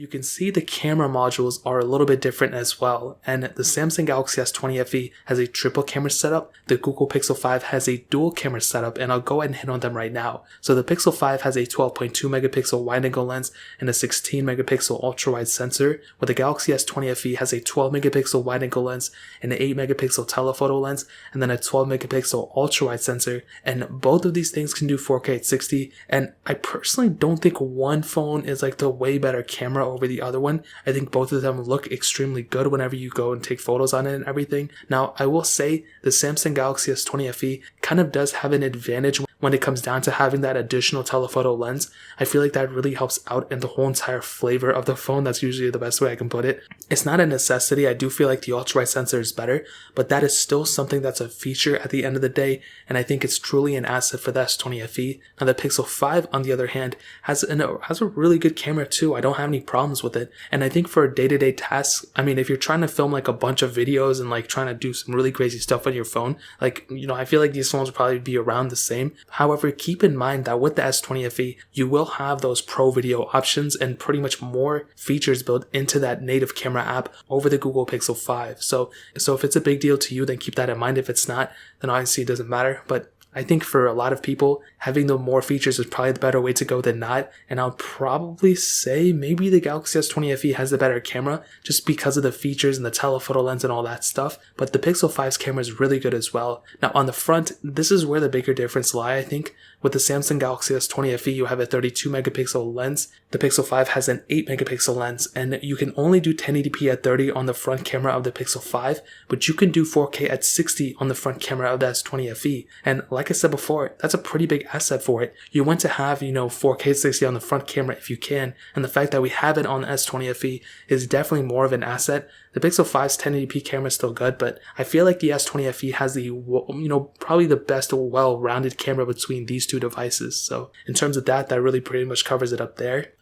you can see the camera modules are a little bit different as well, and the Samsung Galaxy S20 FE has a triple camera setup, the Google Pixel 5 has a dual camera setup, and I'll go ahead and hit on them right now. So the Pixel 5 has a 12.2 megapixel wide-angle lens and a 16 megapixel ultra-wide sensor, where the Galaxy S20 FE has a 12 megapixel wide-angle lens and an 8 megapixel telephoto lens, and then a 12 megapixel ultra-wide sensor, and both of these things can do 4K at 60, and I personally don't think one phone is like the way better camera over the other one. I think both of them look extremely good whenever you go and take photos on it and everything. Now, I will say the Samsung Galaxy S20 FE kind of does have an advantage when it comes down to having that additional telephoto lens. I feel like that really helps out in the whole entire flavor of the phone. That's usually the best way I can put it. It's not a necessity. I do feel like the ultra-wide sensor is better, but that is still something that's a feature at the end of the day, and I think it's truly an asset for the S20 FE. Now, the Pixel 5, on the other hand, has a really good camera too. I don't have any problems with it, and I think for day-to-day tasks, I mean, if you're trying to film like a bunch of videos and like trying to do some really crazy stuff on your phone, like, you know, I feel like these phones will probably be around the same. However, keep in mind that with the S20 FE, you will have those pro video options and pretty much more features built into that native camera app over the Google Pixel 5. So if it's a big deal to you, then keep that in mind. If it's not, then obviously it doesn't matter. But I think for a lot of people, having the more features is probably the better way to go than not. And I'll probably say maybe the Galaxy S20 FE has the better camera just because of the features and the telephoto lens and all that stuff. But the Pixel 5's camera is really good as well. Now on the front, this is where the bigger difference lie, I think. With the Samsung Galaxy S20 FE, you have a 32 megapixel lens. The Pixel 5 has an 8 megapixel lens, and you can only do 1080p at 30 on the front camera of the Pixel 5, but you can do 4K at 60 on the front camera of the S20 FE. And like I said before, that's a pretty big asset for it. You want to have, 4K 60 on the front camera if you can, and the fact that we have it on the S20 FE is definitely more of an asset. The Pixel 5's 1080p camera is still good, but I feel like the S20 FE has the, probably the best well-rounded camera between these two devices. So in terms of that really pretty much covers it up there.